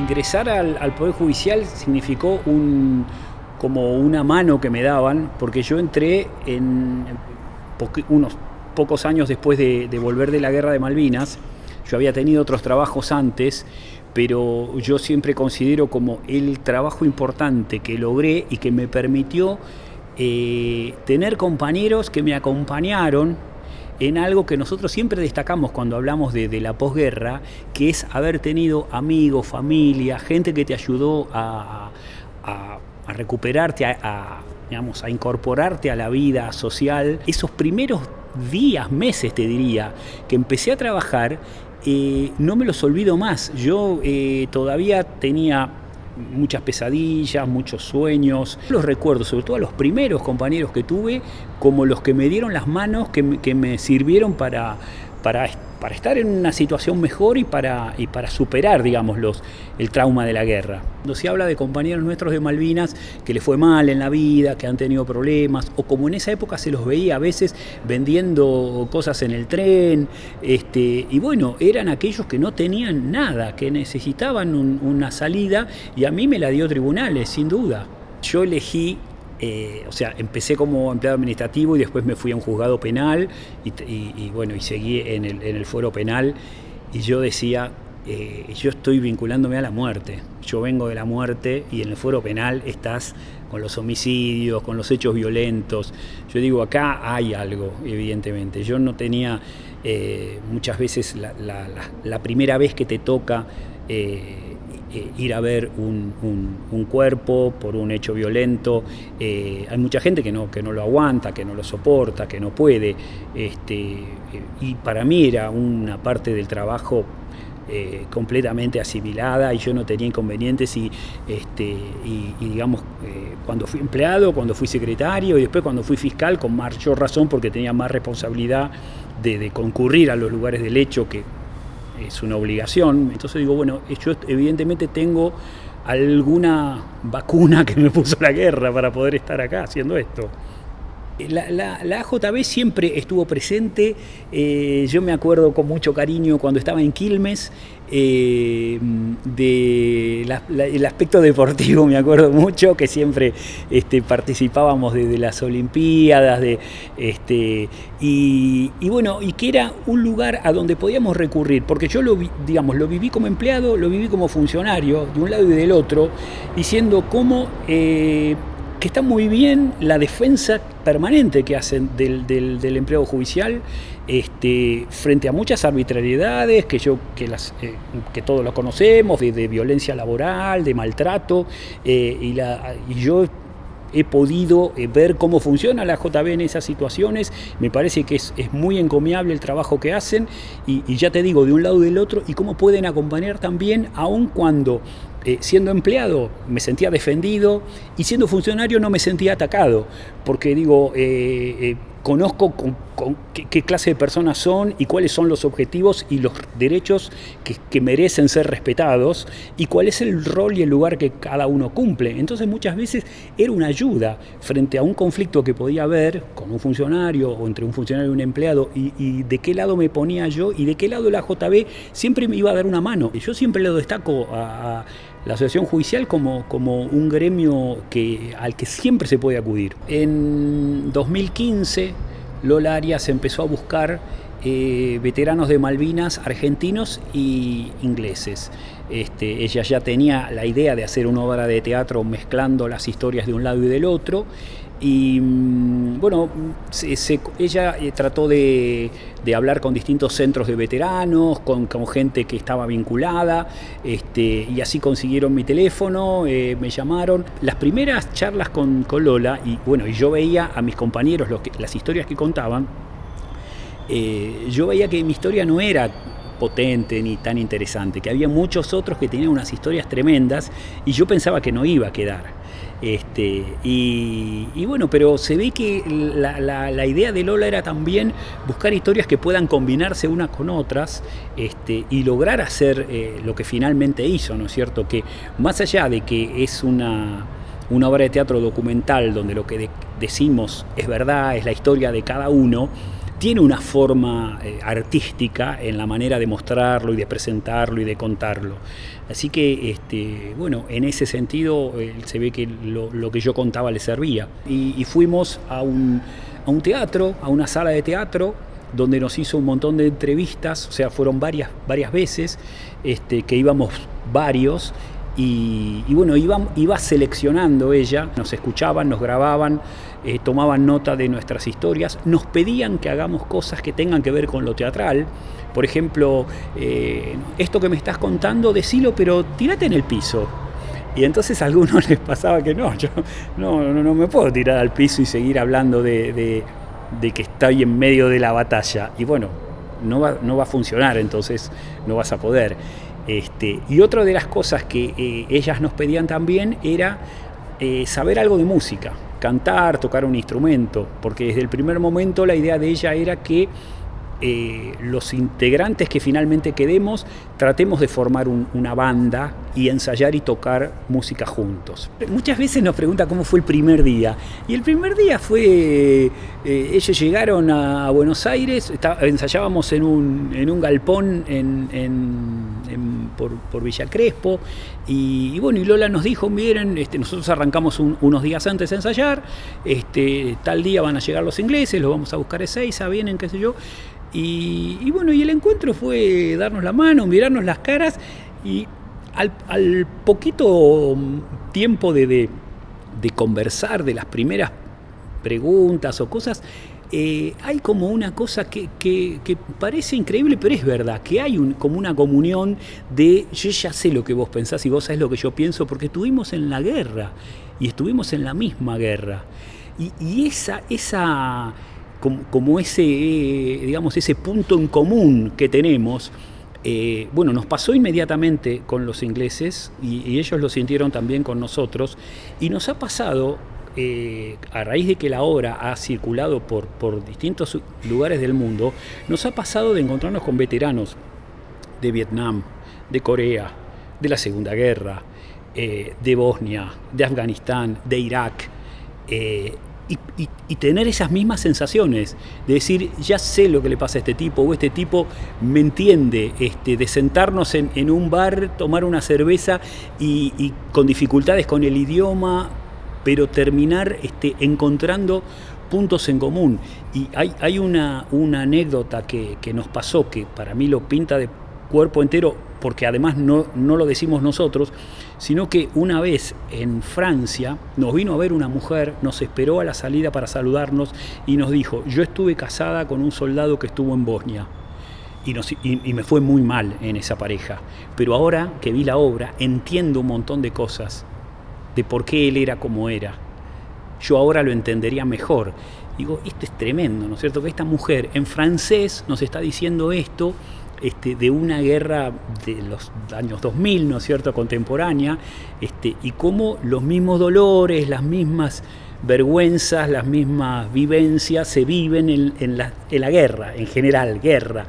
ingresar al Poder Judicial significó como una mano que me daban, porque yo entré unos pocos años después de volver de la Guerra de Malvinas. Yo había tenido otros trabajos antes, pero yo siempre considero como el trabajo importante que logré y que me permitió tener compañeros que me acompañaron en algo que nosotros siempre destacamos cuando hablamos de la posguerra, que es haber tenido amigos, familia, gente que te ayudó a recuperarte, digamos, a incorporarte a la vida social. Esos primeros días, meses te diría, que empecé a trabajar, no me los olvido más. Yo todavía tenía muchas pesadillas, muchos sueños. Los recuerdo, sobre todo a los primeros compañeros que tuve, como los que me dieron las manos, que me sirvieron para estar en una situación mejor y para superar, digamos, el trauma de la guerra. Cuando se habla de compañeros nuestros de Malvinas que les fue mal en la vida, que han tenido problemas, o como en esa época se los veía a veces vendiendo cosas en el tren, y bueno, eran aquellos que no tenían nada, que necesitaban una salida, y a mí me la dio Tribunales, sin duda. Yo elegí, empecé como empleado administrativo y después me fui a un juzgado penal y seguí en el fuero penal, y yo decía, yo estoy vinculándome a la muerte, yo vengo de la muerte y en el fuero penal estás con los homicidios, con los hechos violentos. Yo digo, acá hay algo, evidentemente. Yo no tenía muchas veces la primera vez que te toca ir a ver un cuerpo por un hecho violento. Hay mucha gente que no lo aguanta, que no lo soporta, que no puede. Y para mí era una parte del trabajo completamente asimilada, y yo no tenía inconvenientes, y digamos, cuando fui empleado, cuando fui secretario y después cuando fui fiscal, con mayor razón, porque tenía más responsabilidad de concurrir a los lugares del hecho, que es una obligación. Entonces digo, bueno, yo evidentemente tengo alguna vacuna que me puso la guerra para poder estar acá haciendo esto. La AJB siempre estuvo presente. Yo me acuerdo con mucho cariño cuando estaba en Quilmes, el aspecto deportivo, me acuerdo mucho, que siempre participábamos de las Olimpiadas, y que era un lugar a donde podíamos recurrir, porque yo lo viví como empleado, lo viví como funcionario, de un lado y del otro, diciendo cómo que está muy bien la defensa permanente que hacen del empleo judicial, frente a muchas arbitrariedades que todos lo conocemos, de violencia laboral, de maltrato, y yo he podido ver cómo funciona la AJB en esas situaciones. Me parece que es muy encomiable el trabajo que hacen, y ya te digo, de un lado y del otro, y cómo pueden acompañar también, aun cuando siendo empleado me sentía defendido, y siendo funcionario no me sentía atacado, porque digo, conozco qué clase de personas son y cuáles son los objetivos y los derechos que merecen ser respetados, y cuál es el rol y el lugar que cada uno cumple. Entonces muchas veces era una ayuda frente a un conflicto que podía haber con un funcionario o entre un funcionario y un empleado, y de qué lado me ponía yo y de qué lado la AJB siempre me iba a dar una mano. Y yo siempre lo destaco a la Asociación Judicial como un gremio al que siempre se puede acudir. En 2015, Lola Arias empezó a buscar veteranos de Malvinas, argentinos y ingleses. Ella ya tenía la idea de hacer una obra de teatro mezclando las historias de un lado y del otro, y bueno, ella trató de hablar con distintos centros de veteranos, con gente que estaba vinculada, y así consiguieron mi teléfono, me llamaron. Las primeras charlas con Lola, y yo veía a mis compañeros las historias que contaban, yo veía que mi historia no era potente ni tan interesante, que había muchos otros que tenían unas historias tremendas, y yo pensaba que no iba a quedar. Pero se ve que la idea de Lola era también buscar historias que puedan combinarse unas con otras, y lograr hacer lo que finalmente hizo, ¿no es cierto? Que más allá de que es una obra de teatro documental donde lo que decimos es verdad, es la historia de cada uno, tiene una forma artística en la manera de mostrarlo y de presentarlo y de contarlo. Así que, bueno, en ese sentido se ve que lo que yo contaba le servía. Y fuimos a un teatro, a una sala de teatro, donde nos hizo un montón de entrevistas, o sea, fueron varias veces que íbamos varios. Y bueno, iba seleccionando ella, nos escuchaban, nos grababan, tomaban nota de nuestras historias, nos pedían que hagamos cosas que tengan que ver con lo teatral. Por ejemplo, esto que me estás contando, decilo, pero tírate en el piso. Y entonces a algunos les pasaba que yo no me puedo tirar al piso y seguir hablando de que estoy en medio de la batalla. Y bueno, no va a funcionar, entonces no vas a poder. Y otra de las cosas que ellas nos pedían también era saber algo de música, cantar, tocar un instrumento, porque desde el primer momento la idea de ella era que los integrantes que finalmente quedemos tratemos de formar una banda y ensayar y tocar música juntos. Muchas veces nos pregunta cómo fue el primer día, y el primer día fue, ellos llegaron a Buenos Aires, ensayábamos en un galpón por Villa Crespo, y bueno, y Lola nos dijo, miren, nosotros arrancamos unos días antes de ensayar, tal día van a llegar los ingleses, los vamos a buscar a Ezeiza, vienen, qué sé yo. Y bueno, y el encuentro fue darnos la mano, mirarnos las caras, y al poquito tiempo de conversar, de las primeras preguntas o cosas, hay como una cosa que parece increíble, pero es verdad, que hay como una comunión de yo ya sé lo que vos pensás y vos sabés lo que yo pienso, porque estuvimos en la guerra y estuvimos en la misma guerra. Y esa como ese, digamos, ese punto en común que tenemos, bueno, nos pasó inmediatamente con los ingleses y ellos lo sintieron también con nosotros, y nos ha pasado, a raíz de que la obra ha circulado por distintos lugares del mundo, nos ha pasado de encontrarnos con veteranos de Vietnam, de Corea, de la Segunda Guerra, de Bosnia, de Afganistán, de Irak, y tener esas mismas sensaciones, de decir, ya sé lo que le pasa a este tipo, o este tipo me entiende, de sentarnos en un bar, tomar una cerveza y con dificultades con el idioma, pero terminar encontrando puntos en común. Y hay una anécdota que nos pasó, que para mí lo pinta de cuerpo entero, porque además no lo decimos nosotros, sino que una vez en Francia nos vino a ver una mujer, nos esperó a la salida para saludarnos y nos dijo, yo estuve casada con un soldado que estuvo en Bosnia y me fue muy mal en esa pareja, pero ahora que vi la obra entiendo un montón de cosas de por qué él era como era. Yo ahora lo entendería mejor. Digo, esto es tremendo, ¿no es cierto? Que esta mujer en francés nos está diciendo esto, de una guerra de los años 2000, ¿no es cierto?, contemporánea, y cómo los mismos dolores, las mismas vergüenzas, las mismas vivencias se viven en la guerra, en general, guerra.